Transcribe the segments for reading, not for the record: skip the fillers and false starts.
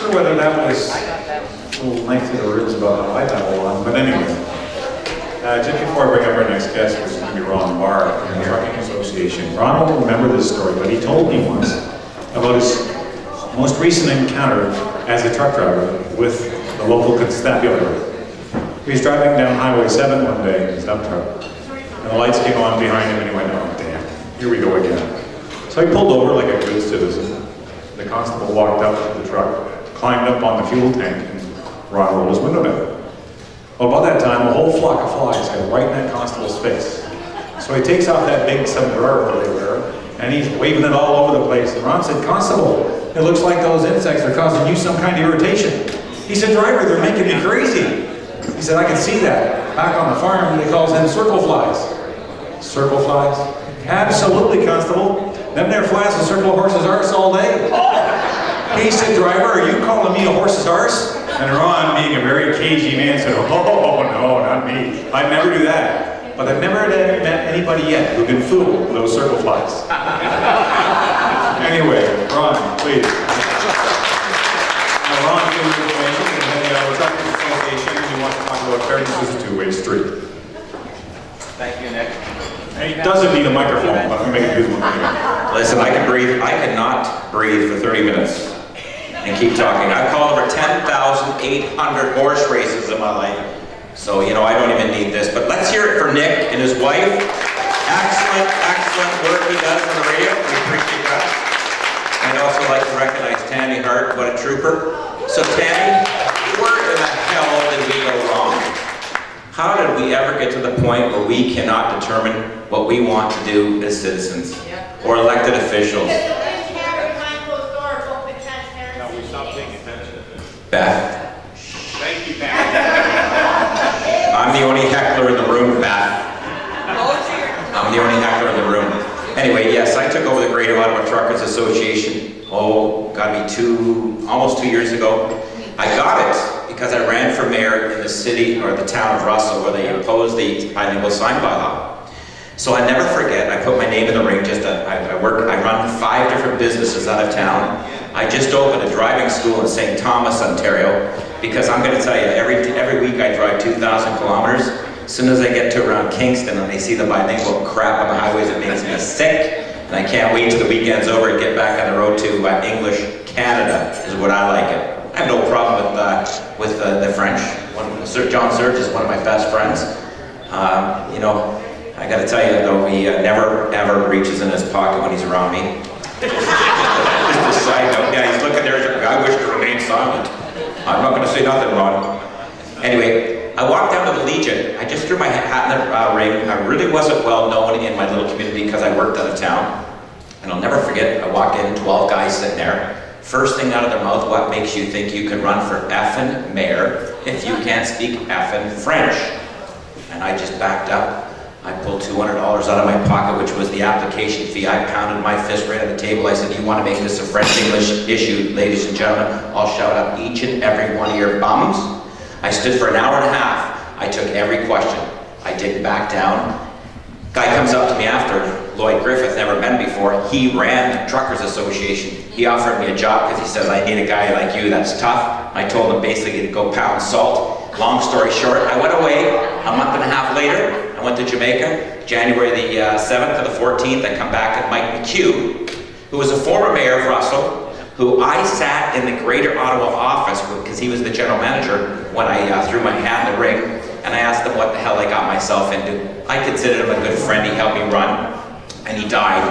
sure whether that was a little lengthy to ribs about how I babble on, but anyway. Just before I bring up our next guest, which is going to be Ron Barr from the Trucking Association. Ron won't remember this story, but he told me once about his most recent encounter as a truck driver with the local constabulary. He was driving down Highway 7 one day in his dump truck, and the lights came on behind him, and he went, "Oh, damn, here we go again." So he pulled over like a good citizen. The constable walked up to the truck, climbed up on the fuel tank, and Ron rolled his window down. Well, about that time, a whole flock of flies got right in that constable's face. So he takes off that big sombrero they wear, and he's waving it all over the place. And Ron said, "Constable, it looks like those insects are causing you some kind of irritation." He said, "Driver, they're making me crazy." He said, "I can see that. Back on the farm, they call them circle flies." Circle flies? Absolutely, Constable. Them there flies will circle a horse's arse all day. He said, "Driver, are you calling me a horse's arse?" And Ron, being a very cagey man, said, "Oh, no, not me. I'd never do that. But I've never met anybody yet who'd been fooled with those circle flies." Anyway, Ron, please. Now, Ron, give you information, and then the Trucking Association, we want to talk about fairness is a two-way street. Thank you, Nick. And he doesn't need a microphone, but we make it use one anyway. Listen, I can breathe. I cannot breathe for 30 minutes and keep talking. I've called over 10,800 horse races in my life. So, you know, I don't even need this. But let's hear it for Nick and his wife. Excellent, excellent work he does on the radio. We appreciate that. I'd also like to recognize Tammy Hart. What a trooper. So, Tammy, where in the hell did we go wrong? How did we ever get to the point where we cannot determine what we want to do as citizens or elected officials? No, we stopped paying attention. Beth. Thank you, Pat. I'm the only heckler in the room, Beth. I'm the only heckler in the room. Anyway, yes, I took over the Greater Ottawa Truckers Association, gotta be almost 2 years ago. I got it because I ran for mayor in the city or the town of Russell where they imposed the bilingual sign bylaw. So I never forget, I put my name in the ring. I run 5 different businesses out of town. I just opened a driving school in St. Thomas, Ontario, because I'm going to tell you, every week I drive 2,000 kilometers. As soon as I get to around Kingston and I see the bilingual crap on the highways, it makes me sick. And I can't wait till the weekend's over and get back on the road to English Canada, is what I like it. I have no problem with the French. Sir John Serge is one of my best friends. You know, I got to tell you though, he never ever reaches in his pocket when he's around me. Just a side note, yeah, he's looking there. I wish to remain silent. I'm not going to say nothing, Ron. Anyway, I walked down to the Legion. I just threw my hat in the ring. I really wasn't well known in my little community because I worked out of town. And I'll never forget, I walked in, 12 guys sitting there. First thing out of their mouth, "What makes you think you can run for effing mayor if you can't speak effing French?" And I just backed up. I pulled $200 out of my pocket, which was the application fee. I pounded my fist right on the table. I said, "You want to make this a French-English issue, ladies and gentlemen, I'll shout out each and every one of your bums." I stood for an hour and a half. I took every question. I didn't back down. Guy comes up to me after, Lloyd Griffith, never met him before. He ran the Truckers Association. He offered me a job because he says, "I need a guy like you that's tough." I told him basically to go pound salt. Long story short, I went away. A month and a half later, I went to Jamaica, January the 7th to the 14th. I come back and Mike McHugh, who was a former mayor of Russell, who I sat in the Greater Ottawa office with because he was the general manager when I threw my hat in the ring. And I asked him what the hell I got myself into. I considered him a good friend. He helped me run. And he died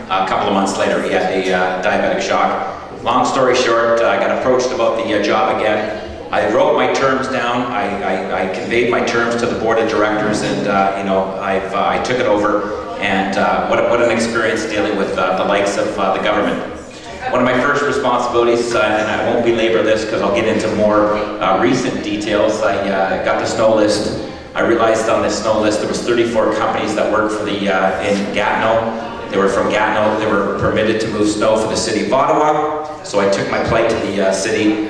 a couple of months later. He had a diabetic shock. Long story short, I got approached about the job again. I wrote my terms down. I conveyed my terms to the board of directors, and you know, I took it over. And what an experience dealing with the likes of the government. One of my first responsibilities, and I won't belabor this because I'll get into more recent details. I got the snow list. I realized on this snow list there was 34 companies that worked for in Gatineau. They were from Gatineau. They were permitted to move snow for the city of Ottawa. So I took my plight to the city.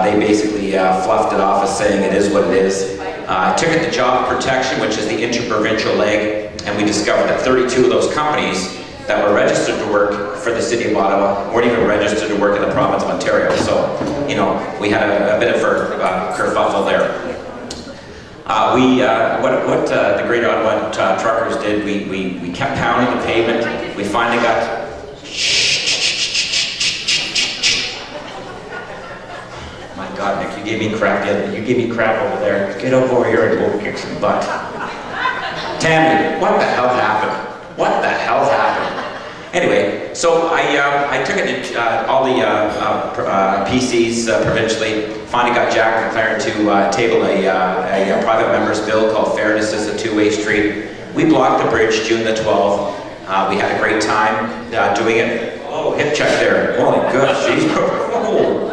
They basically fluffed it off as saying it is what it is. I took it to job protection, which is the interprovincial leg, and we discovered that 32 of those companies that were registered to work for the City of Ottawa weren't even registered to work in the province of Ontario. So, you know, we had a bit of a kerfuffle there. What the Great Ottawa truckers did, we kept pounding the pavement. We finally got... My God, Nick, you gave me crap the other. You gave me crap over there. Get over here and go kick some butt. Tammy, what the hell happened? What the hell happened? Anyway, so I took it to all the PCs provincially. Finally got Jack McLaren to table a private member's bill called Fairness is a Two-Way Street. We blocked the bridge June the 12th. We had a great time doing it. Oh, hip check there. Holy gosh, jeez. Oh.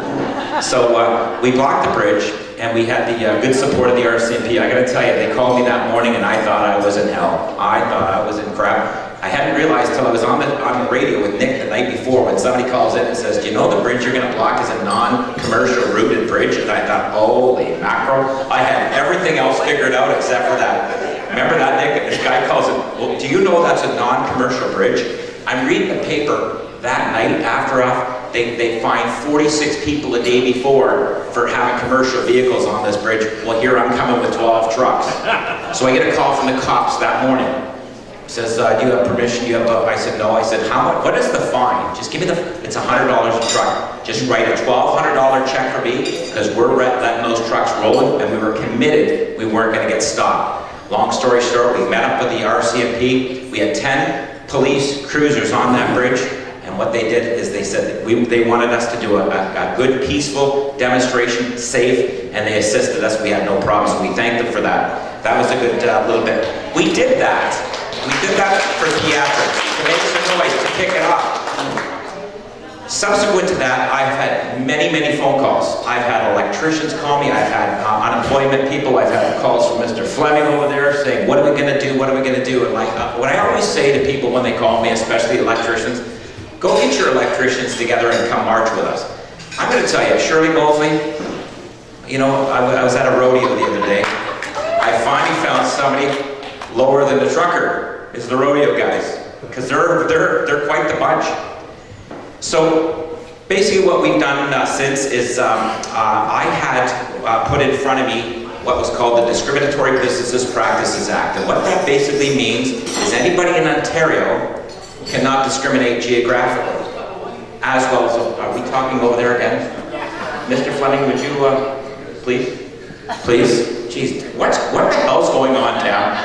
So we blocked the bridge, and we had the good support of the RCMP. I gotta tell you, they called me that morning, and I thought I was in hell. I thought I was in crap. I hadn't realized till I was on the radio with Nick the night before when somebody calls in and says, do you know the bridge you're gonna block is a non-commercial routed bridge? And I thought, holy mackerel. I had everything else figured out except for that. Remember that, Nick? This guy calls it, well, do you know that's a non-commercial bridge? I'm reading the paper that night after they fined 46 people a day before for having commercial vehicles on this bridge. Well, here I'm coming with 12 trucks. So I get a call from the cops that morning. Says, do you have permission? Do you have I said, no. I said, how much? What is the fine? Just give me it's $100 a truck. Just write a $1,200 check for me, because we're letting those trucks rolling, and we were committed we weren't going to get stopped. Long story short, we met up with the RCMP. We had 10 police cruisers on that bridge, and what they did is they said that they wanted us to do a good, peaceful demonstration, safe, and they assisted us. We had no problems, and we thanked them for that. That was a good little bit. We did that. We did that for theatrics, to make some noise, to kick it off. Subsequent to that, I've had many, many phone calls. I've had electricians call me, I've had unemployment people, I've had calls from Mr. Fleming over there saying, what are we gonna do, what are we gonna do? And like, what I always say to people when they call me, especially electricians, go get your electricians together and come march with us. I'm gonna tell you, Shirley Mosley, you know, I was at a rodeo the other day. I finally found somebody lower than the trucker is the rodeo guys, because they're quite the bunch. So basically what we've done since is I had put in front of me what was called the Discriminatory Businesses Practices Act, and what that basically means is anybody in Ontario cannot discriminate geographically, as well as, are we talking over there again? Mr. Fleming, would you please? Jeez, what the hell's going on now?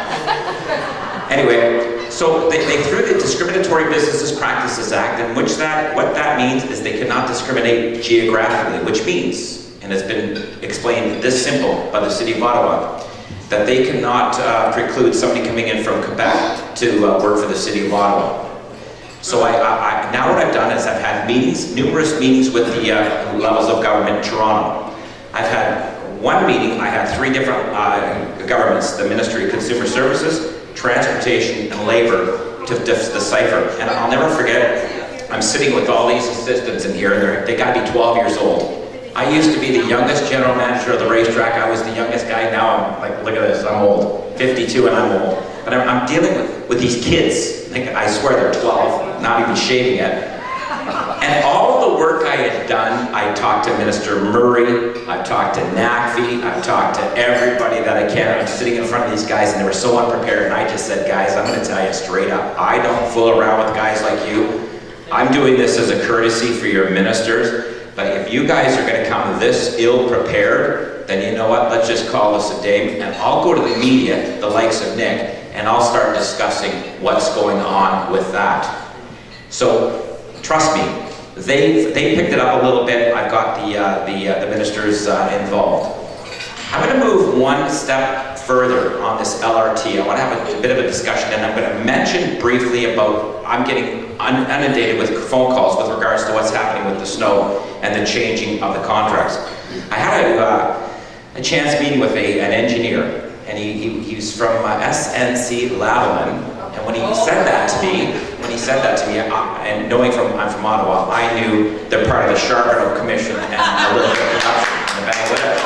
Anyway, so they threw the Discriminatory Businesses Practices Act, in which what that means is they cannot discriminate geographically, which means, and it's been explained this simple by the City of Ottawa, that they cannot preclude somebody coming in from Quebec to work for the City of Ottawa. So now what I've done is I've had meetings, numerous meetings with the levels of government in Toronto. I've had one meeting, I had 3 different governments, the Ministry of Consumer Services, Transportation, and Labor, to decipher. And I'll never forget, I'm sitting with all these assistants in here, and they gotta be 12 years old. I used to be the youngest general manager of the racetrack. I was the youngest guy. Now I'm like, look at this, I'm old. 52 and I'm old. But I'm dealing with these kids. I swear they're 12, not even shaving yet. And all of the work I had done, I talked to Minister Murray, I've talked to NACFE, I've talked to everybody that I can. I'm sitting in front of these guys and they were so unprepared, and I just said, guys, I'm gonna tell you straight up, I don't fool around with guys like you. I'm doing this as a courtesy for your ministers, but if you guys are gonna come this ill-prepared, then you know what, let's just call this a day, and I'll go to the media, the likes of Nick, and I'll start discussing what's going on with that. So, trust me, they picked it up a little bit. I've got the ministers involved. I'm going to move one step further on this LRT. I want to have a bit of a discussion, and I'm going to mention briefly about, I'm getting inundated with phone calls with regards to what's happening with the snow and the changing of the contracts. I had a chance meeting with an engineer, and he's from SNC Lavalin. And when he said that to me, and knowing I'm from Ottawa, I knew they're part of the Charbonneau Commission and a little bit of production in Bangladesh.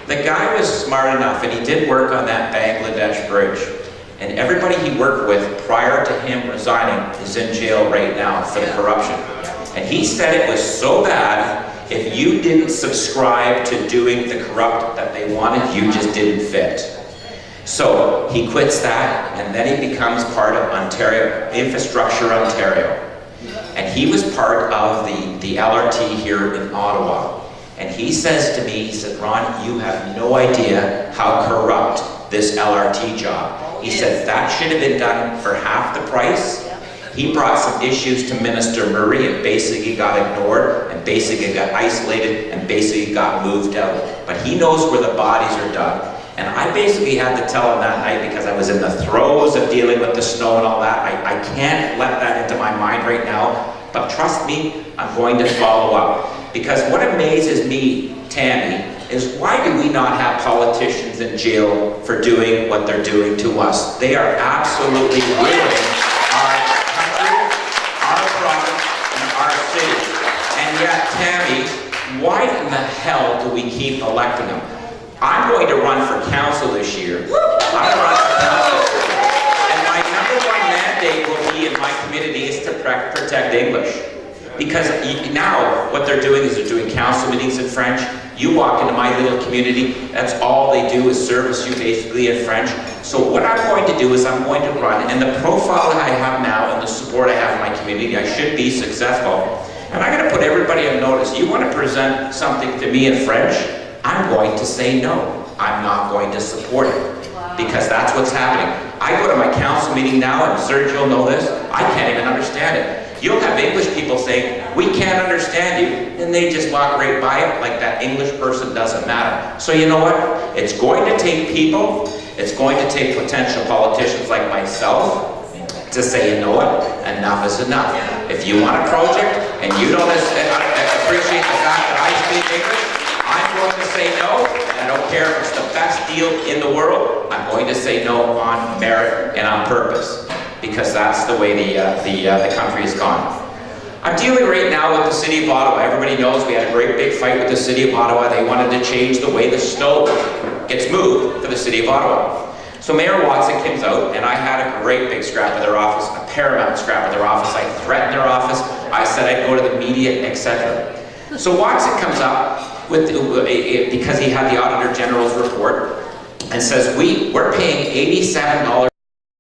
The guy was smart enough, and he did work on that Bangladesh bridge. And everybody he worked with prior to him resigning is in jail right now for the corruption. And he said it was so bad, if you didn't subscribe to doing the corrupt that they wanted, you just didn't fit. So he quits that, and then he becomes part of Ontario, Infrastructure Ontario. And he was part of the LRT here in Ottawa. And he says to me, he said, Ron, you have no idea how corrupt this LRT job. He said, that should have been done for half the price. He brought some issues to Minister Murray and basically got ignored and basically got isolated and basically got moved out. But he knows where the bodies are dug. And I basically had to tell him that night because I was in the throes of dealing with the snow and all that. I can't let that into my mind right now. But trust me, I'm going to follow up. Because what amazes me, Tammy, is why do we not have politicians in jail for doing what they're doing to us? They are absolutely ruining our country, our province, and our city. And yet, Tammy, why in the hell do we keep electing them? I'm going to run for council this year. I'm running for council. And my #1 mandate will be in my community is to protect English. Because now what they're doing is they're doing council meetings in French. You walk into my little community, that's all they do is service you basically in French. So what I'm going to do is I'm going to run, and the profile that I have now and the support I have in my community, I should be successful. And I'm going to put everybody on notice. You want to present something to me in French? I'm going to say no. I'm not going to support it. Because that's what's happening. I go to my council meeting now, and Sergio will know this, I can't even understand it. You'll have English people saying, we can't understand you, and they just walk right by it like that English person doesn't matter. So you know what? It's going to take people, it's going to take potential politicians like myself to say, you know what, enough is enough. If you want a project, and you don't appreciate the fact that I speak English, I'm going to say no, and I don't care if it's the best deal in the world, I'm going to say no on merit and on purpose. Because that's the way the country has gone. I'm dealing right now with the City of Ottawa. Everybody knows we had a great big fight with the City of Ottawa. They wanted to change the way the snow gets moved for the City of Ottawa. So Mayor Watson comes out, and I had a great big scrap with their office, a paramount scrap with their office. I threatened their office. I said I'd go to the media, etc. So Watson comes up with because he had the Auditor General's report and says we're paying $87